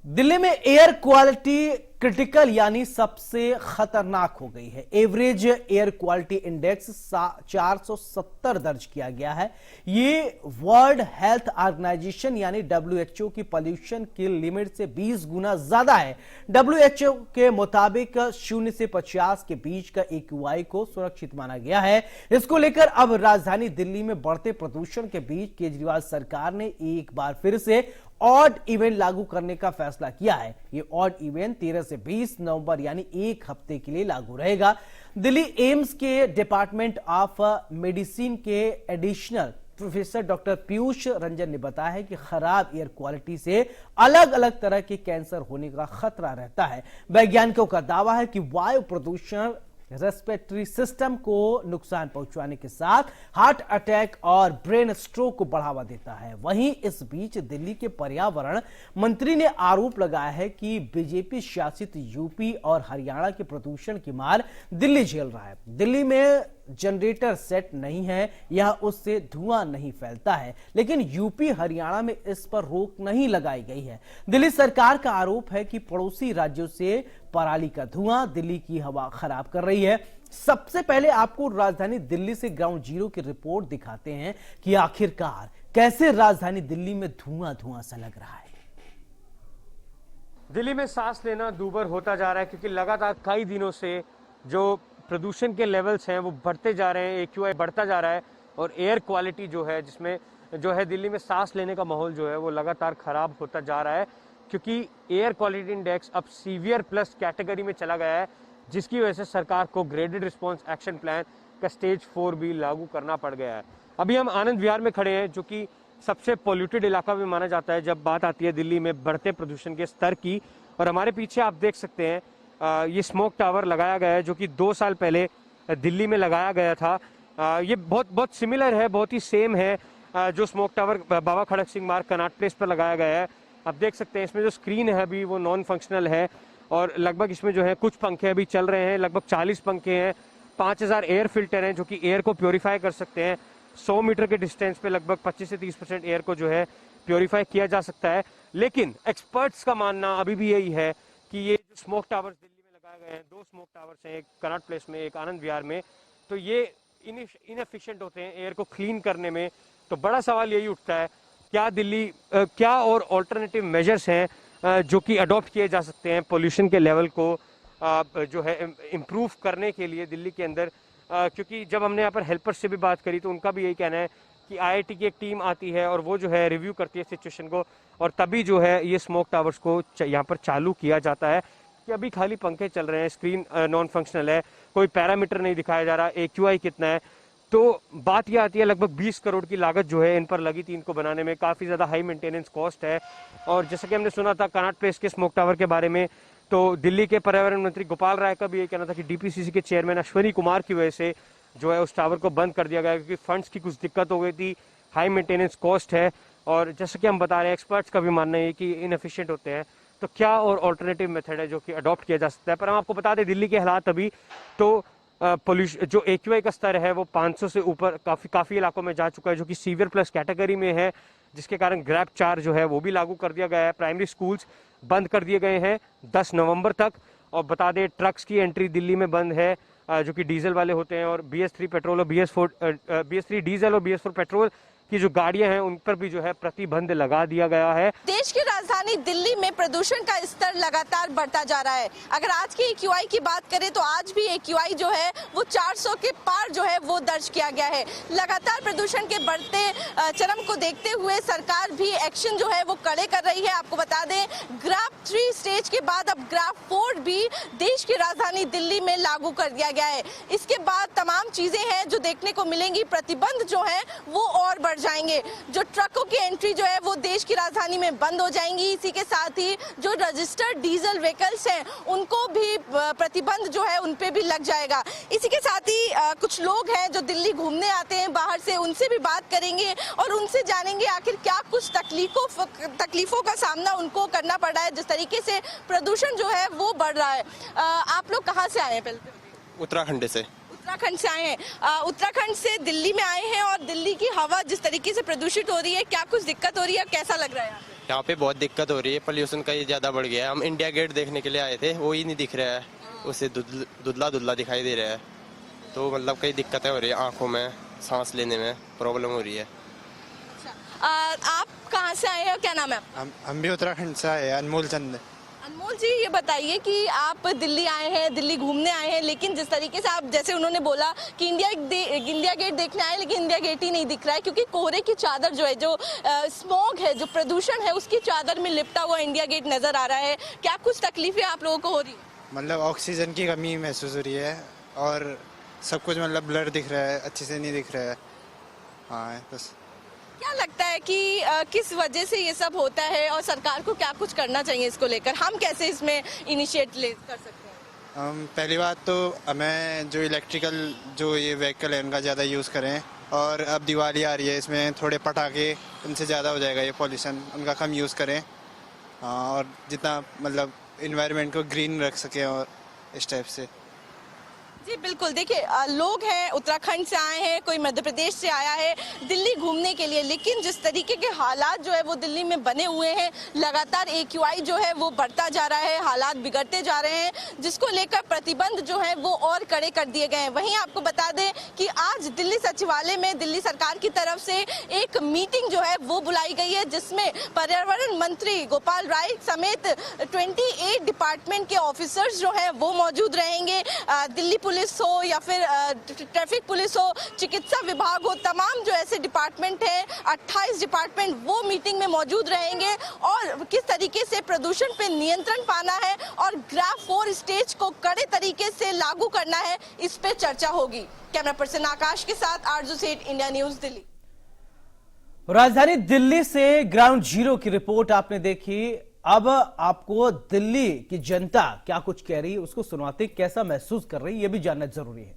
दिल्ली में air quality critical यानी सबसे खतरनाक हो गई है। एवरेज एयर क्वालिटी इंडेक्स 470 दर्ज किया गया है। ये वर्ल्ड हेल्थ ऑर्गेनाइजेशन यानी WHO की पॉल्यूशन की लिमिट से 20 गुना ज्यादा है। WHO के मुताबिक 0 से 50 के बीच का AQI को सुरक्षित माना गया है। इसको लेकर अब राजधानी दिल्ली में बढ़ते प्रदूषण के बीच केजरीवाल सरकार ने एक बार फिर से ऑड इवेंट लागू करने का फैसला किया है। ये ऑड इवेंट 13 से 20 नवंबर यानी एक हफ्ते के लिए लागू रहेगा। दिल्ली एम्स के डिपार्टमेंट ऑफ मेडिसिन के additional professor doctor Piyush Ranjan ने बताया है कि खराब एयर क्वालिटी से अलग अलग तरह के कैंसर होने का खतरा रहता है। वैज्ञानिकों का दावा है कि वायु प्रदूषण रेस्पिरेटरी सिस्टम को नुकसान पहुंचाने के साथ हार्ट अटैक और ब्रेन स्ट्रोक को बढ़ावा देता है। वहीं इस बीच दिल्ली के पर्यावरण मंत्री ने आरोप लगाया है कि बीजेपी शासित यूपी और हरियाणा के प्रदूषण की मार दिल्ली झेल रहा है। दिल्ली में जनरेटर सेट नहीं है या उससे धुआं नहीं फैलता है, लेकिन यूपी हरियाणा में इस पर रोक नहीं लगाई गई है। दिल्ली सरकार का आरोप है कि पड़ोसी राज्यों से पराली का धुआं दिल्ली की हवा खराब कर रही है। सबसे पहले आपको राजधानी दिल्ली से ग्राउंड जीरो की रिपोर्ट दिखाते हैं कि आखिरकार कैसे राजधानी दिल्ली में धुआं धुआं सा लग रहा है। दिल्ली में सांस लेना दूभर होता जा रहा है क्योंकि लगातार कई दिनों से जो प्रदूषण के लेवल्स हैं वो बढ़ते जा रहे हैं, AQI बढ़ता जा रहा है और एयर क्वालिटी जो है जिसमें जो है दिल्ली में सांस लेने का माहौल जो है वो लगातार खराब होता जा रहा है क्योंकि एयर क्वालिटी इंडेक्स अब सीवियर प्लस कैटेगरी में चला गया है, जिसकी वजह से सरकार को ग्रेडेड रिस्पॉन्स एक्शन प्लान का स्टेज 4 भी लागू करना पड़ गया है। अभी हम आनंद विहार में खड़े हैं जो कि सबसे पोल्यूटेड इलाका भी माना जाता है जब बात आती है दिल्ली में बढ़ते प्रदूषण के स्तर की। और हमारे पीछे आप देख सकते हैं ये स्मोक टावर लगाया गया है जो कि 2 साल पहले दिल्ली में लगाया गया था। ये बहुत सिमिलर है, बहुत ही सेम है जो स्मोक टावर बाबा खड़क सिंह मार्ग कनॉट प्लेस पर लगाया गया है। आप देख सकते हैं इसमें जो स्क्रीन है अभी वो नॉन फंक्शनल है और लगभग इसमें जो है कुछ पंखे अभी चल रहे हैं, लगभग 40 पंखे हैं, 5000 एयर फिल्टर हैं जो कि एयर को प्योरीफाई कर सकते हैं। 100 मीटर के डिस्टेंस पे लगभग 25 से 30% एयर को जो है प्योरीफाई किया जा सकता है। लेकिन एक्सपर्ट्स का मानना अभी भी यही है कि ये जो स्मोक टावर्स दिल्ली में लगाए गए हैं, 2 स्मोक टावर्स हैं, एक कनॉट प्लेस में, एक आनंद विहार में, तो ये इनएफिशिएंट होते हैं एयर को क्लीन करने में। तो बड़ा सवाल यही उठता है क्या और ऑल्टरनेटिव मेजर्स हैं जो कि अडॉप्ट किए जा सकते हैं पोल्यूशन के लेवल को जो है इम्प्रूव करने के लिए दिल्ली के अंदर। क्योंकि जब हमने यहाँ पर हेल्पर्स से भी बात करी तो उनका भी यही कहना है कि IIT की एक टीम आती है और वो जो है रिव्यू करती है सिचुएशन को और तभी जो है ये स्मोक टावर्स को यहाँ पर चालू किया जाता है। कि अभी खाली पंखे चल रहे हैं, स्क्रीन नॉन फंक्शनल है, कोई पैरामीटर नहीं दिखाया जा रहा, AQI कितना है। तो बात यह आती है लगभग 20 करोड़ की लागत जो है इन पर लगी थी इनको बनाने में, काफ़ी ज़्यादा हाई मेंटेनेंस कॉस्ट है। और जैसा कि हमने सुना था कनॉट प्लेस के स्मोक टावर के बारे में, तो दिल्ली के पर्यावरण मंत्री गोपाल राय का भी ये कहना था कि DPCC के चेयरमैन अश्वनी कुमार की वजह से जो है उस टावर को बंद कर दिया गया क्योंकि फंड्स की कुछ दिक्कत हो गई थी, हाई मेंटेनेंस कॉस्ट है। और जैसा कि हम बता रहे हैं एक्सपर्ट्स का भी मानना है कि इनएफिशिएंट होते हैं। तो क्या और ऑल्टरनेटिव मेथड है जो कि अडॉप्ट किया जा सकता है। पर हम आपको बता दें दिल्ली के हालात अभी तो पोल्यूशन जो AQI का स्तर है वो 500 से ऊपर काफ़ी इलाकों में जा चुका है जो कि सीवियर प्लस कैटेगरी में है, जिसके कारण ग्रैब चार्ज जो है वो भी लागू कर दिया गया है। प्राइमरी स्कूल्स बंद कर दिए गए हैं 10 नवंबर तक। और बता दें ट्रक्स की एंट्री दिल्ली में बंद है जो कि डीजल वाले होते हैं और BS3 पेट्रोल और BS3 डीजल और BS4 पेट्रोल की जो गाड़ियां हैं उन पर भी जो है प्रतिबंध लगा दिया गया है। देश की राजधानी दिल्ली में प्रदूषण का स्तर लगातार बढ़ता जा रहा है। अगर आज की AQI की बात करें तो आज भी AQI जो है वो 400 के पार जो है वो दर्ज किया गया है। लगातार प्रदूषण के बढ़ते चरम को देखते हुए सरकार भी एक्शन जो है वो कड़े कर रही है। आपको बता दें ग्राफ 3 स्टेज के बाद अब ग्राफ 4 भी देश की राजधानी दिल्ली में लागू कर दिया गया है। इसके बाद तमाम चीजें हैं जो देखने को मिलेंगी, प्रतिबंध जो है वो और बढ़ जाएंगे। जो ट्रकों की एंट्री जो है वो देश की राजधानी में बंद हो जाएंगी। इसी के साथ ही जो रजिस्टर्ड डीजल व्हीकल्स हैं उनको भी प्रतिबंध जो है उन पे भी लग जाएगा। इसी के साथ ही कुछ लोग हैं जो दिल्ली घूमने आते हैं बाहर से, उनसे भी बात करेंगे और उनसे जानेंगे आखिर क्या कुछ तकलीफों का सामना उनको करना पड़ रहा है जिस तरीके से प्रदूषण जो है वो बढ़ रहा है। आप लोग कहाँ से आए हैं? पहले उत्तराखंड से। उत्तराखंड से आए हैं। उत्तराखंड से दिल्ली में आए हैं और दिल्ली की हवा जिस तरीके से प्रदूषित हो रही है, क्या कुछ दिक्कत हो रही है, कैसा लग रहा है? यहाँ पे बहुत दिक्कत हो रही है, पोल्यूशन का ये ज़्यादा बढ़ गया है। हम इंडिया गेट देखने के लिए आए थे, वो ही नहीं दिख रहा है, उसे धुंधला धुंधला दिखाई दे रहा है। तो मतलब कई दिक्कतें हो रही है, आंखों में सांस लेने में प्रॉब्लम हो रही है। आप कहाँ से आए हैं और क्या नाम है आपका? हम भी उत्तराखंड से आए हैं, अनमोल चंद। अनमोल जी, ये बताइए कि आप दिल्ली आए हैं, दिल्ली घूमने आए हैं, लेकिन जिस तरीके से आप, जैसे उन्होंने बोला कि इंडिया गेट देखने आए, लेकिन इंडिया गेट ही नहीं दिख रहा है क्योंकि कोहरे की चादर जो है, जो स्मॉग है, जो प्रदूषण है, उसकी चादर में लिपटा हुआ इंडिया गेट नजर आ रहा है। क्या कुछ तकलीफें आप लोगों को हो रही है? मतलब ऑक्सीजन की कमी महसूस हो रही है और सब कुछ मतलब ब्लर दिख रहा है, अच्छे से नहीं दिख रहा है। हाँ बस। क्या लगता है कि किस वजह से ये सब होता है और सरकार को क्या कुछ करना चाहिए इसको लेकर? हम कैसे इसमें इनिशिएट कर सकते हैं? पहली बात तो हमें जो इलेक्ट्रिकल जो ये व्हीकल है उनका ज़्यादा यूज़ करें, और अब दिवाली आ रही है, इसमें थोड़े पटाखे, उनसे ज़्यादा हो जाएगा ये पॉल्यूशन, उनका कम यूज़ करें। और जितना मतलब इन्वायरमेंट को ग्रीन रख सकें और इस टाइप से। जी बिल्कुल, देखिए लोग हैं, उत्तराखंड से आए हैं, कोई मध्य प्रदेश से आया है दिल्ली घूमने के लिए, लेकिन जिस तरीके के हालात जो है वो दिल्ली में बने हुए हैं, लगातार AQI जो है वो बढ़ता जा रहा है, हालात बिगड़ते जा रहे हैं, जिसको लेकर प्रतिबंध जो है वो और कड़े कर दिए गए हैं। वहीं आपको बता दें कि आज दिल्ली सचिवालय में दिल्ली सरकार की तरफ से एक मीटिंग जो है वो बुलाई गई है, जिसमें पर्यावरण मंत्री गोपाल राय समेत 28 डिपार्टमेंट के ऑफिसर्स जो है वो मौजूद रहेंगे। दिल्ली पुलिस हो या फिर ट्रैफिक पुलिस हो, चिकित्सा विभाग हो, तमाम जो ऐसे डिपार्टमेंट हैं, 28 डिपार्टमेंट वो मीटिंग में मौजूद रहेंगे और किस तरीके से प्रदूषण पे नियंत्रण पाना है और ग्राफ 4 स्टेज को कड़े तरीके से लागू करना है, इस पे चर्चा होगी। कैमरा पर्सन आकाश के साथ आरजू सेठ, इंडिया न्यूज, दिल्ली। राजधानी दिल्ली से ग्राउंड जीरो की रिपोर्ट आपने देखी। अब आपको दिल्ली की जनता क्या कुछ कह रही है उसको सुनवाते, कैसा महसूस कर रही है ये भी जानना जरूरी है।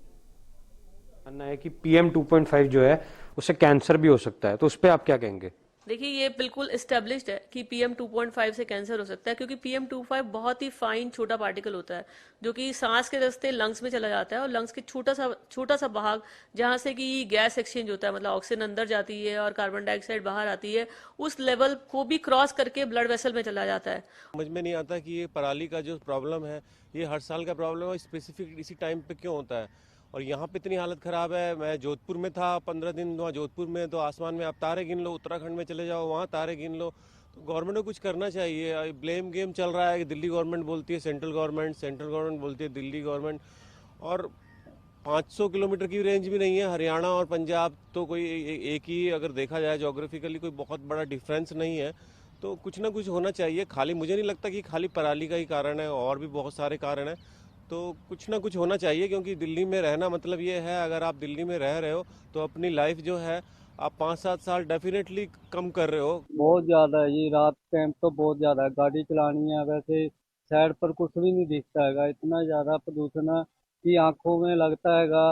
मानना है कि PM 2.5 जो है उससे कैंसर भी हो सकता है, तो उस पर आप क्या कहेंगे? देखिए, ये बिल्कुल एस्टेब्लिश्ड है कि PM 2.5 से कैंसर हो सकता है, क्योंकि PM 2.5 बहुत ही फाइन छोटा पार्टिकल होता है जो कि सांस के रास्ते लंग्स में चला जाता है, और लंग्स के छोटा सा भाग जहां से कि गैस एक्सचेंज होता है, मतलब ऑक्सीजन अंदर जाती है और कार्बन डाइऑक्साइड बाहर आती है, उस लेवल को भी क्रॉस करके ब्लड वेसल में चला जाता है। समझ में नहीं आता कि ये पराली का जो प्रॉब्लम है ये हर साल का प्रॉब्लम है, स्पेसिफिक इसी टाइम पे क्यों होता है, और यहाँ पे इतनी हालत ख़राब है। मैं जोधपुर में था 15 दिन, वहाँ जोधपुर में तो आसमान में आप तारे गिन लो, उत्तराखंड में चले जाओ वहाँ तारे गिन लो। तो गवर्नमेंट को कुछ करना चाहिए। ब्लेम गेम चल रहा है कि दिल्ली गवर्नमेंट बोलती है सेंट्रल गवर्नमेंट बोलती है दिल्ली गवर्नमेंट, और 500 किलोमीटर की रेंज भी नहीं है। हरियाणा और पंजाब तो कोई एक ही, अगर देखा जाए जोग्राफिकली कोई बहुत बड़ा डिफरेंस नहीं है। तो कुछ ना कुछ होना चाहिए। खाली मुझे नहीं लगता कि खाली पराली का ही कारण है, और भी बहुत सारे कारण हैं। तो कुछ ना कुछ होना चाहिए, क्योंकि दिल्ली में रहना मतलब ये है, अगर आप दिल्ली में रह रहे हो तो अपनी लाइफ जो है आप 5-7 साल डेफिनेटली कम कर रहे हो। बहुत ज़्यादा है, ये रात टाइम तो बहुत ज़्यादा है, गाड़ी चलानी है, वैसे साइड पर कुछ भी नहीं दिखता हैगा, इतना ज़्यादा प्रदूषण है कि आंखों में लगता हैगा,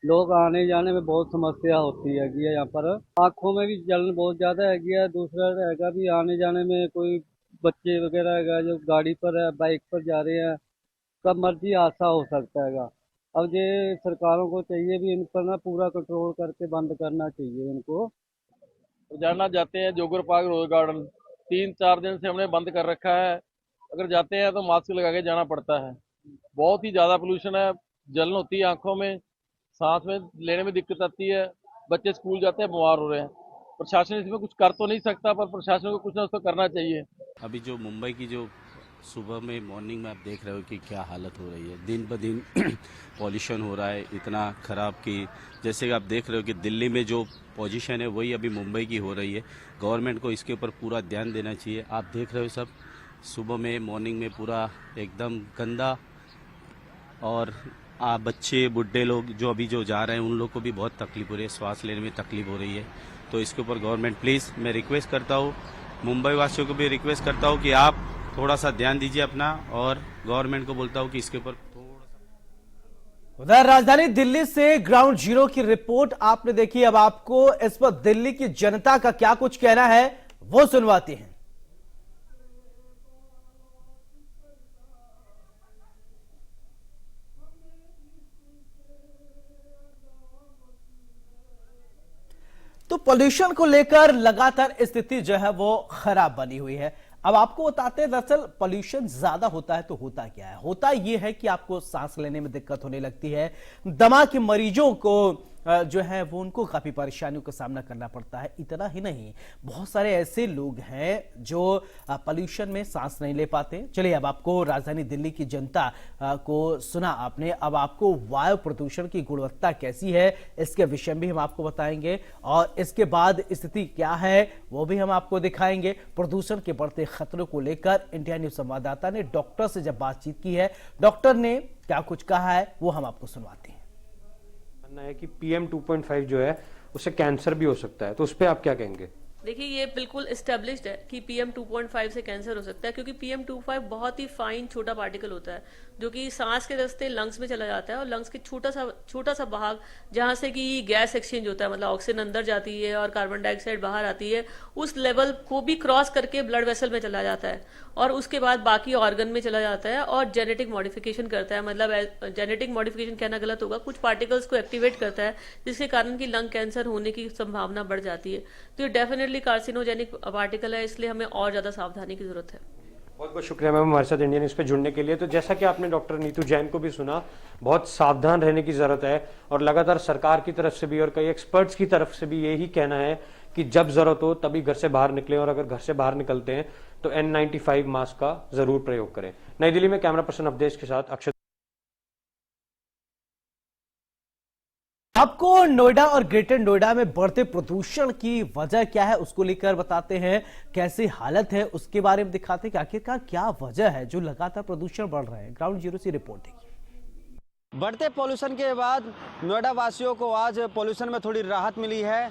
लोग आने जाने में बहुत समस्या होती है यहाँ पर। आंखों में भी जलन बहुत ज़्यादा है। दूसरा हैगा भी आने जाने में, कोई बच्चे वगैरह हैगा जो गाड़ी पर है, बाइक पर जा रहे हैं, कब मर्जी हादसा हो सकता हैगा। अब ये सरकारों को चाहिए भी इन पर ना पूरा कंट्रोल करके बंद करना चाहिए इनको। रोजाना जाते हैं जोगर पार्क रोज गार्डन, 3-4 दिन से हमने बंद कर रखा है। अगर जाते हैं तो मास्क लगा के जाना पड़ता है। बहुत ही ज़्यादा पोल्यूशन है, जलन होती है आंखों में, सांस में लेने में दिक्कत आती है, बच्चे स्कूल जाते हैं बीमार हो रहे हैं। प्रशासन इसमें कुछ कर तो नहीं सकता, पर प्रशासन को कुछ ना कुछ तो करना चाहिए। अभी जो मुंबई की जो सुबह में मॉर्निंग में आप देख रहे हो कि क्या हालत हो रही है, दिन ब दिन पॉल्यूशन हो रहा है इतना ख़राब कि जैसे कि आप देख रहे हो कि दिल्ली में जो पोजीशन है वही अभी मुंबई की हो रही है। गवर्नमेंट को इसके ऊपर पूरा ध्यान देना चाहिए। आप देख रहे हो सब सुबह में मॉर्निंग में पूरा एकदम गंदा, और बच्चे बुढ़े लोग जो अभी जो जा रहे हैं उन लोग को भी बहुत तकलीफ हो रही है, सांस लेने में तकलीफ हो रही है। तो इसके ऊपर गवर्नमेंट प्लीज़, मैं रिक्वेस्ट करता हूँ, मुंबई वासियों को भी रिक्वेस्ट करता हूँ कि आप थोड़ा सा ध्यान दीजिए अपना, और गवर्नमेंट को बोलता हूँ कि इसके ऊपर उधर राजधानी दिल्ली से ग्राउंड जीरो की रिपोर्ट आपने देखी। अब आपको इस पर दिल्ली की जनता का क्या कुछ कहना है वो सुनवाते हैं। तो तो पोल्यूशन को लेकर लगातार स्थिति जो है वो खराब बनी हुई है। अब आपको बताते हैं, दरअसल पोल्यूशन ज्यादा होता है तो होता क्या है। होता यह है कि आपको सांस लेने में दिक्कत होने लगती है, दमा के मरीजों को जो है वो उनको काफी परेशानियों का सामना करना पड़ता है। इतना ही नहीं, बहुत सारे ऐसे लोग हैं जो पोल्यूशन में सांस नहीं ले पाते। चलिए, अब आपको राजधानी दिल्ली की जनता को सुना आपने, अब आपको वायु प्रदूषण की गुणवत्ता कैसी है इसके विषय में भी हम आपको बताएंगे, और इसके बाद स्थिति क्या है वो भी हम आपको दिखाएंगे। प्रदूषण के बढ़ते खतरों को लेकर इंडिया न्यूज संवाददाता ने डॉक्टर से जब बातचीत की है, डॉक्टर ने क्या कुछ कहा है वो हम आपको सुनवाते हैं। है कि PM 2.5 जो है उससे कैंसर भी हो सकता है, तो उस पर आप क्या कहेंगे? देखिए, ये बिल्कुल एस्टेब्लिश्ड है कि PM 2.5 से कैंसर हो सकता है, क्योंकि PM 2.5 बहुत ही फाइन छोटा पार्टिकल होता है जो कि सांस के रास्ते लंग्स में चला जाता है, और लंग्स के छोटा सा भाग जहां से कि गैस एक्सचेंज होता है, मतलब ऑक्सीजन अंदर जाती है और कार्बन डाइऑक्साइड बाहर आती है, उस लेवल को भी क्रॉस करके ब्लड वेसल में चला जाता है और उसके बाद बाकी ऑर्गन में चला जाता है और जेनेटिक मॉडिफिकेशन करता है। मतलब जेनेटिक मॉडिफिकेशन कहना गलत होगा, कुछ पार्टिकल्स को एक्टिवेट करता है जिसके कारण कि लंग कैंसर होने की संभावना बढ़ जाती है। तो ये डेफिनेटली कार्सिनोजेनिक पार्टिकल है, इसलिए हमें और ज्यादा सावधानी की जरूरत है। बहुत बहुत शुक्रिया मैम हमारे साथ इंडियन न्यूज़ पे जुड़ने के लिए। तो जैसा कि आपने डॉक्टर नीतू जैन को भी सुना, बहुत सावधान रहने की जरूरत है, और लगातार सरकार की तरफ से भी और कई एक्सपर्ट्स की तरफ से भी यही कहना है कि जब जरूरत हो तभी घर से बाहर निकलें, और अगर घर से बाहर निकलते हैं तो N95 मास्क का जरूर प्रयोग करें। नई दिल्ली में कैमरा पर्सन अवधेश के साथ अक्षय। आपको नोएडा और ग्रेटर नोएडा में बढ़ते प्रदूषण की वजह क्या है उसको लेकर बताते हैं, कैसी हालत है उसके बारे में दिखाते हैं कि आखिरकार क्या वजह है जो लगातार प्रदूषण बढ़ रहा है। ग्राउंड जीरो से रिपोर्ट देखिए। बढ़ते पॉल्यूशन के बाद नोएडा वासियों को आज पॉल्यूशन में थोड़ी राहत मिली है।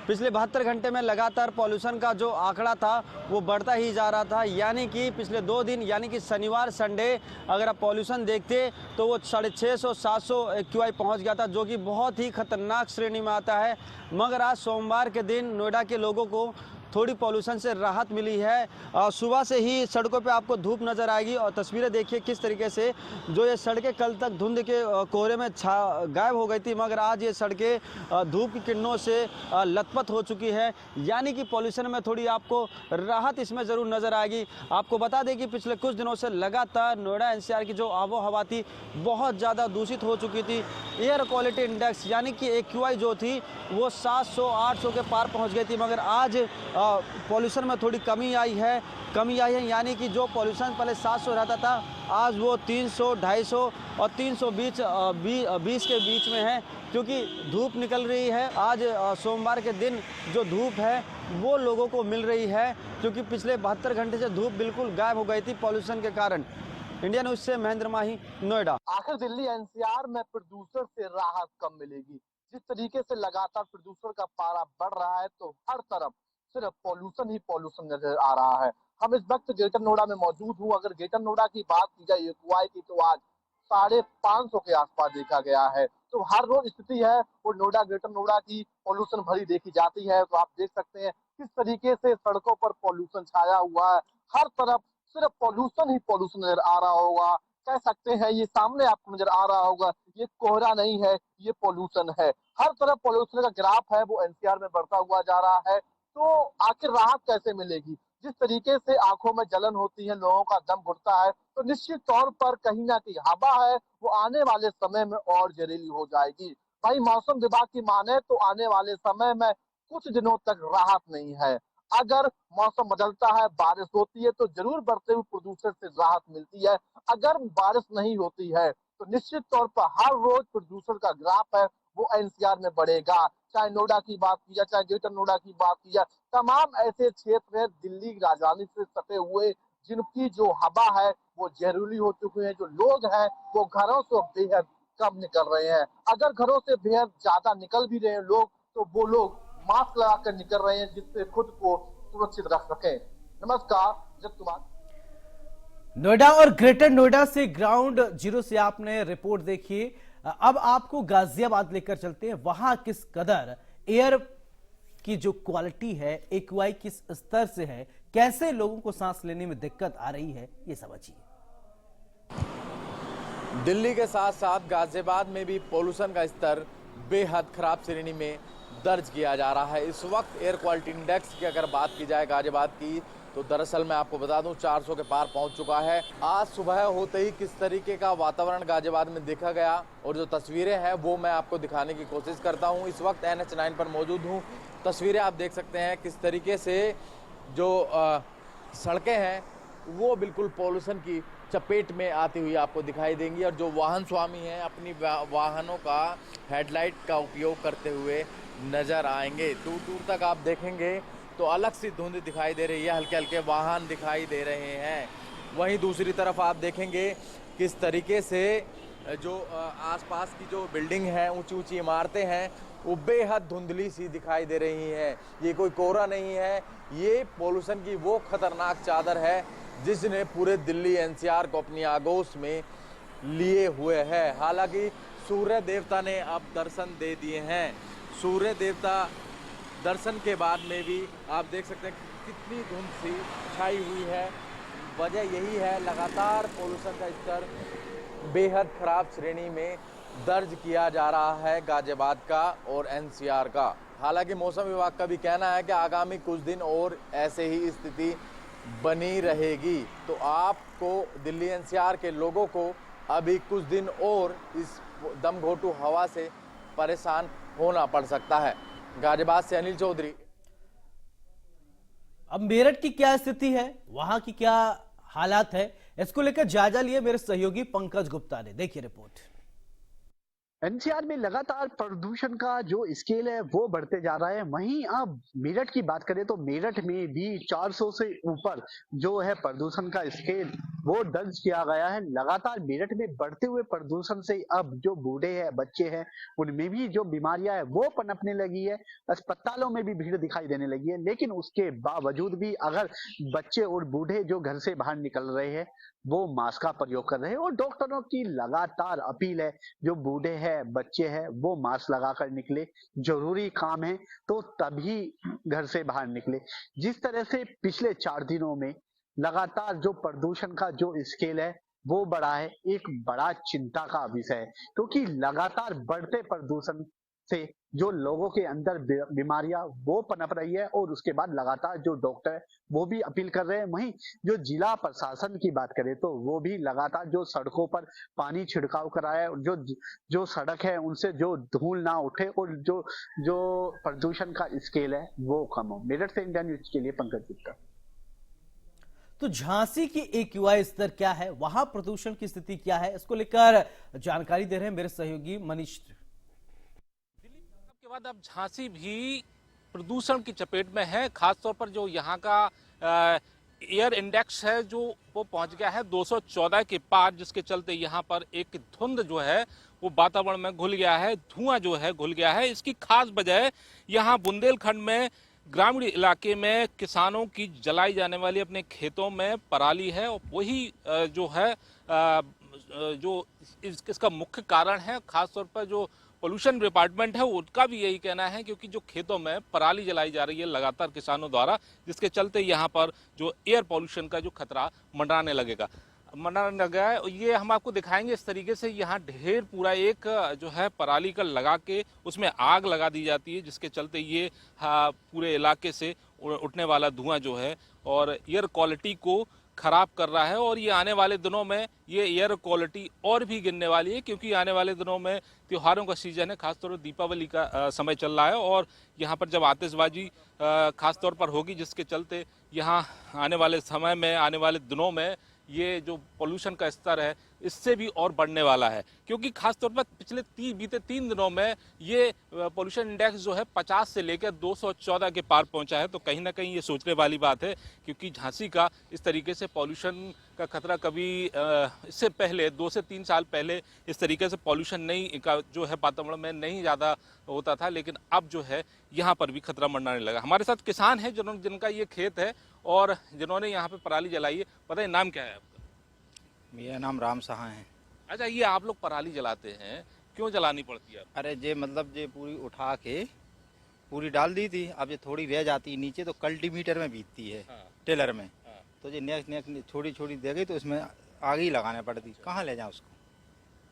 पिछले 72 घंटे में लगातार पॉल्यूशन का जो आंकड़ा था वो बढ़ता ही जा रहा था, यानी कि पिछले 2 दिन यानी कि शनिवार संडे अगर आप पॉल्यूशन देखते तो वो 650-700 AQI पहुंच गया था, जो कि बहुत ही खतरनाक श्रेणी में आता है। मगर आज सोमवार के दिन नोएडा के लोगों को थोड़ी पॉल्यूशन से राहत मिली है। सुबह से ही सड़कों पे आपको धूप नज़र आएगी, और तस्वीरें देखिए किस तरीके से जो ये सड़कें कल तक धुंध के कोहरे में गायब हो गई थी, मगर आज ये सड़कें धूप की किरणों से लथपथ हो चुकी है, यानी कि पॉल्यूशन में थोड़ी आपको राहत इसमें ज़रूर नज़र आएगी। आपको बता दें कि पिछले कुछ दिनों से लगातार नोएडा NCR की जो आबो हवा थी बहुत ज़्यादा दूषित हो चुकी थी। एयर क्वालिटी इंडेक्स यानी कि AQI जो थी वो 700-800 के पार पहुँच गई थी, मगर आज पॉल्यूशन में थोड़ी कमी आई है, यानी कि जो पॉल्यूशन पहले 700 रहता था आज वो 300, 250 और 320 के बीच में है, क्योंकि धूप निकल रही है। आज सोमवार के दिन जो धूप है वो लोगों को मिल रही है, क्योंकि पिछले 72 घंटे से धूप बिल्कुल गायब हो गई थी पॉल्यूशन के कारण। इंडिया न्यूज से महेंद्र माही, नोएडा। आखिर दिल्ली NCR में प्रदूषण से राहत कब मिलेगी? जिस तरीके से लगातार प्रदूषण का पारा बढ़ रहा है तो हर तरफ सिर्फ पॉल्यूशन ही पॉल्यूशन नजर आ रहा है। हम इस वक्त ग्रेटर नोएडा में मौजूद हूँ। अगर ग्रेटर नोएडा की बात की जाए AQI की तो आज 550 के आसपास देखा गया है। तो हर रोज स्थिति है वो नोएडा ग्रेटर नोएडा की पॉल्यूशन भरी देखी जाती है। तो आप देख सकते हैं किस तरीके से सड़कों पर पॉल्यूशन छाया हुआ है, हर तरफ सिर्फ पॉल्यूशन ही पॉल्यूशन नजर आ रहा होगा। कह सकते हैं ये सामने आपको नजर आ रहा होगा, ये कोहरा नहीं है, ये पॉल्यूशन है। हर तरफ पॉल्यूशन का ग्राफ है वो NCR में बढ़ता हुआ जा रहा है। तो आखिर राहत कैसे मिलेगी? जिस तरीके से आंखों में जलन होती है, लोगों का दम घुटता है, तो निश्चित तौर पर कहीं ना कहीं हवा है वो आने वाले समय में और जहरीली हो जाएगी। भाई मौसम विभाग की माने तो आने वाले समय में कुछ दिनों तक राहत नहीं है। अगर मौसम बदलता है, बारिश होती है तो जरूर बढ़ते हुए प्रदूषण से राहत मिलती है। अगर बारिश नहीं होती है तो निश्चित तौर पर हर रोज प्रदूषण का ग्राफ है वो NCR में बढ़ेगा। चाहे नोएडा की बात की जाए, चाहे ग्रेटर नोएडा की बात की जाए, तमाम ऐसे क्षेत्र हैं दिल्ली राजधानी से सटे हुए जिनकी जो हवा है वो जहरीली हो चुकी है। जो लोग हैं वो घरों से बेहद कम निकल रहे हैं। अगर घरों से बेहद ज्यादा निकल भी रहे हैं लोग तो वो लोग मास्क लगाकर निकल रहे हैं जिससे खुद को सुरक्षित रख सकें। नमस्कार, जब कुमार। नोएडा और ग्रेटर नोएडा से ग्राउंड जीरो से आपने रिपोर्ट देखी। अब आपको गाजियाबाद लेकर चलते हैं। वहां किस कदर एयर की जो क्वालिटी है, AQI किस स्तर से है, कैसे लोगों को सांस लेने में दिक्कत आ रही है, ये समझिए। दिल्ली के साथ साथ गाजियाबाद में भी पोल्यूशन का स्तर बेहद खराब श्रेणी में दर्ज किया जा रहा है। इस वक्त एयर क्वालिटी इंडेक्स की अगर बात की जाए गाजियाबाद की, तो दरअसल मैं आपको बता दूं 400 के पार पहुंच चुका है। आज सुबह होते ही किस तरीके का वातावरण गाजियाबाद में देखा गया और जो तस्वीरें हैं वो मैं आपको दिखाने की कोशिश करता हूं। इस वक्त NH9 पर मौजूद हूं। तस्वीरें आप देख सकते हैं किस तरीके से जो सड़कें हैं वो बिल्कुल पॉल्यूशन की चपेट में आती हुई आपको दिखाई देंगी और जो वाहन स्वामी हैं अपनी वाहनों का हेडलाइट का उपयोग करते हुए नज़र आएंगे। दूर दूर तक आप देखेंगे तो अलग सी धुंध दिखाई दे रही है, हल्के हल्के वाहन दिखाई दे रहे हैं। वहीं दूसरी तरफ आप देखेंगे किस तरीके से जो आसपास की जो बिल्डिंग है, ऊंची ऊंची इमारतें हैं, वो बेहद धुंधली सी दिखाई दे रही हैं। ये कोई कोहरा नहीं है, ये पोल्यूशन की वो खतरनाक चादर है जिसने पूरे दिल्ली NCR को अपनी आगोश में लिए हुए है। हालांकि सूर्य देवता ने अब दर्शन दे दिए हैं। सूर्य देवता दर्शन के बाद में भी आप देख सकते हैं कितनी धुंध सी छाई हुई है। वजह यही है, लगातार पोल्यूशन का स्तर बेहद खराब श्रेणी में दर्ज किया जा रहा है गाजियाबाद का और NCR का। हालांकि मौसम विभाग का भी कहना है कि आगामी कुछ दिन और ऐसे ही स्थिति बनी रहेगी। तो आपको दिल्ली NCR के लोगों को अभी कुछ दिन और इस दमघोटू हवा से परेशान होना पड़ सकता है। गाजियाबाद से अनिल चौधरी। अब मेरठ की क्या स्थिति है, वहां की क्या हालात है, इसको लेकर जायजा लिए मेरे सहयोगी पंकज गुप्ता ने। देखिए रिपोर्ट। NCR में लगातार प्रदूषण का जो स्केल है वो बढ़ते जा रहा है। वहीं अब मेरठ की बात करें तो मेरठ में भी 400 से ऊपर जो है प्रदूषण का स्केल वो दर्ज किया गया है। लगातार मेरठ में बढ़ते हुए प्रदूषण से अब जो बूढ़े हैं, बच्चे हैं, उनमें भी जो बीमारियां है वो पनपने लगी है। अस्पतालों में भी भीड़ दिखाई देने लगी है। लेकिन उसके बावजूद भी अगर बच्चे और बूढ़े जो घर से बाहर निकल रहे हैं वो मास्क का प्रयोग कर रहे हैं और डॉक्टरों की लगातार अपील है जो बूढ़े हैं, बच्चे हैं, वो मास्क लगाकर निकले, जरूरी काम है तो तभी घर से बाहर निकले। जिस तरह से पिछले 4 दिनों में लगातार जो प्रदूषण का जो स्केल है वो बढ़ा है, एक बड़ा चिंता का विषय है क्योंकि लगातार बढ़ते प्रदूषण से जो लोगों के अंदर बीमारियां वो पनप रही है और उसके बाद लगातार जो डॉक्टर है वो भी अपील कर रहे हैं। वहीं जो जिला प्रशासन की बात करें तो वो भी लगातार जो सड़कों पर पानी छिड़काव कराया, जो सड़क है उनसे जो धूल ना उठे और जो प्रदूषण का स्केल है वो कम हो। मेरठ से इंडिया न्यूज के लिए पंकज गुप्ता। तो झांसी की AQI स्तर क्या है, वहां प्रदूषण की स्थिति क्या है, इसको लेकर जानकारी दे रहे हैं मेरे सहयोगी मनीष। के बाद अब झांसी भी प्रदूषण की चपेट में है। खासतौर पर जो यहाँ का एयर इंडेक्स है जो वो पहुंच गया है 214 के पार, जिसके चलते यहाँ पर एक धुंध जो है वो वातावरण में घुल गया है, धुआं जो है घुल गया है। इसकी खास वजह यहाँ बुंदेलखंड में ग्रामीण इलाके में किसानों की जलाई जाने वाली अपने खेतों में पराली है और वही जो है जो इसका मुख्य कारण है। खासतौर पर जो पोल्यूशन डिपार्टमेंट है उनका भी यही कहना है क्योंकि जो खेतों में पराली जलाई जा रही है लगातार किसानों द्वारा, जिसके चलते यहाँ पर जो एयर पोल्यूशन का जो खतरा मंडराने लगा है। ये हम आपको दिखाएंगे। इस तरीके से यहाँ ढेर पूरा एक जो है पराली का लगा के उसमें आग लगा दी जाती है, जिसके चलते ये पूरे इलाके से उठने वाला धुआं जो है और एयर क्वालिटी को खराब कर रहा है। और ये आने वाले दिनों में ये एयर क्वालिटी और भी गिरने वाली है क्योंकि आने वाले दिनों में त्योहारों का सीजन है, खासतौर पर दीपावली का समय चल रहा है और यहाँ पर जब आतिशबाजी खासतौर पर होगी, जिसके चलते यहाँ आने वाले समय में, आने वाले दिनों में ये जो पोल्यूशन का स्तर है इससे भी और बढ़ने वाला है क्योंकि खासतौर पर बीते 3 दिनों में ये पोल्यूशन इंडेक्स जो है 50 से लेकर 214 के पार पहुंचा है। तो कहीं ना कहीं ये सोचने वाली बात है क्योंकि झांसी का इस तरीके से पोल्यूशन का खतरा कभी इससे पहले 2 से 3 साल पहले इस तरीके से पोल्यूशन नहीं का जो है वातावरण में नहीं ज़्यादा होता था, लेकिन अब जो है यहाँ पर भी खतरा मंडराने लगा। हमारे साथ किसान हैं जिनका ये खेत है और जिन्होंने यहाँ पे पराली जलाई है। पता है नाम क्या है आपका? मेरा नाम राम साहा है। अच्छा, ये आप लोग पराली जलाते हैं, क्यों जलानी पड़ती है? अरे ये मतलब ये पूरी उठा के पूरी डाल दी थी, अब ये थोड़ी रह जाती है नीचे तो कल्टीमीटर में बीतती है। हाँ। टेलर में। हाँ। तो ये नेक्स्ट छोटी छोटी दे गई तो इसमें आग ही लगाना पड़ती, कहाँ ले जाए उसको,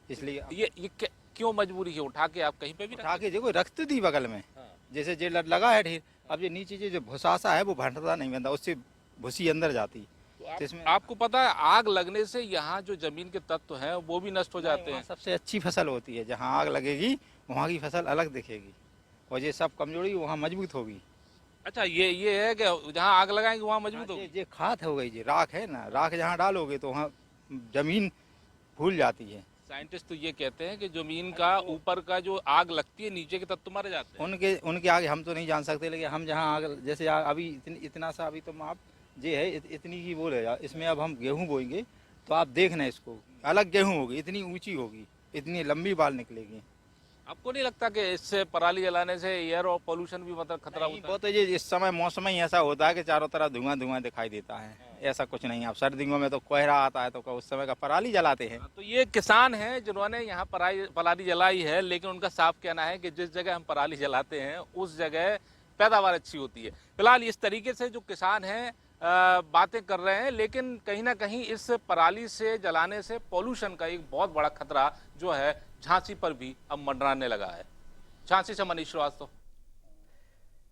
इसलिए ये क्यों मजबूरी है? उठा के आप कहीं पे भी उठा के देखो रखती थी बगल में। हाँ। जैसे जे लगा है ढेर, अब ये नीचे जो भुसासा है वो भंटता नहीं बनता, उससे भूसी अंदर जाती। तो इसमें आपको पता है आग लगने से यहाँ जो जमीन के तत्व हैं वो भी नष्ट हो जाते हैं। सबसे अच्छी फसल होती है, जहाँ आग लगेगी वहाँ की फसल अलग दिखेगी, और ये सब कमजोरी वहाँ मजबूत होगी। अच्छा, ये है कि जहाँ आग लगाएंगे वहाँ मजबूत होगी। ये खाद हो गई, ये राख है ना, राख जहाँ डालोगे तो वहाँ जमीन फूल जाती है। साइंटिस्ट तो ये कहते हैं कि जमीन का ऊपर का जो आग लगती है नीचे के तत्व मारे जाते हैं। उनके आगे हम तो नहीं जान सकते, लेकिन हम जहाँ आग जैसे अभी इतना सा अभी तो आप ये है इतनी की बोले, इसमें अब हम गेहूं बोएंगे तो आप देखना इसको, अलग गेहूं होगी, इतनी ऊंची होगी, इतनी लंबी बाल निकलेगी। आपको नहीं लगता कि इससे पराली जलाने से एयर और पोल्यूशन भी मतलब खतरा होता है? वो तो ये इस समय मौसम ही ऐसा होता है कि चारों तरफ धुआं धुआं दिखाई देता है, ऐसा कुछ नहीं। अब सर्दियों में तो कोहरा आता है तो उस समय का पराली जलाते हैं। तो ये किसान हैं जिन्होंने यहाँ पराली जलाई है, लेकिन उनका साफ कहना है कि जिस जगह हम पराली जलाते हैं उस जगह पैदावार अच्छी होती है। फिलहाल इस तरीके से जो किसान हैं बातें कर रहे हैं, लेकिन कहीं ना कहीं इस पराली से जलाने से पोल्यूशन का एक बहुत बड़ा खतरा जो है झांसी पर भी अब मंडराने लगा है। झांसी से मनीष श्रीवास्तव।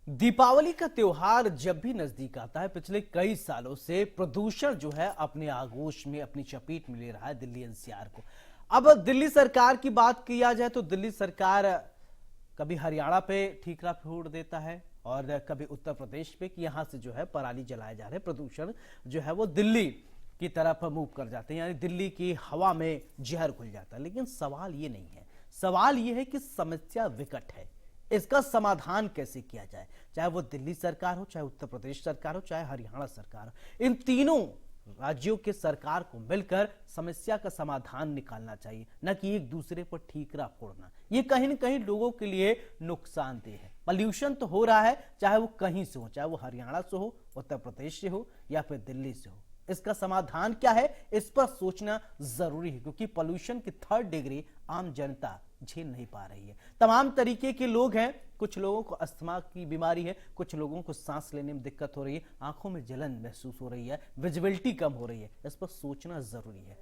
दीपावली का त्योहार जब भी नजदीक आता है, पिछले कई सालों से प्रदूषण जो है अपने आगोश में, अपनी चपेट में ले रहा है दिल्ली एनसीआर को। अब दिल्ली सरकार की बात किया जाए तो दिल्ली सरकार कभी हरियाणा पे ठीकरा फोड़ देता है और कभी उत्तर प्रदेश पे कि यहां से जो है पराली जलाए जा रहे, प्रदूषण जो है वो दिल्ली की तरफ मूव कर जाते हैं, यानी दिल्ली की हवा में जहर घुल जाता है। लेकिन सवाल ये नहीं है, सवाल ये है कि समस्या विकट है, इसका समाधान कैसे किया जाए। चाहे वो दिल्ली सरकार हो, चाहे उत्तर प्रदेश सरकार हो, चाहे हरियाणा सरकार हो, इन तीनों राज्यों के सरकार को मिलकर समस्या का समाधान निकालना चाहिए, न कि एक दूसरे पर ठीकरा फोड़ना। ये कहीं न कहीं लोगों के लिए नुकसानदेह है। पॉल्यूशन तो हो रहा है, चाहे वो कहीं से हो, चाहे वो हरियाणा से हो, उत्तर प्रदेश से हो या फिर दिल्ली से हो। इसका समाधान क्या है, इस पर सोचना जरूरी है, क्योंकि पॉल्यूशन की 3rd डिग्री आम जनता झेल नहीं पा रही है। तमाम तरीके के लोग हैं, कुछ लोगों को अस्थमा की बीमारी है, कुछ लोगों को सांस लेने में दिक्कत हो रही है, आंखों में जलन महसूस हो रही है, विजिबिलिटी कम हो रही है। इस पर सोचना जरूरी है।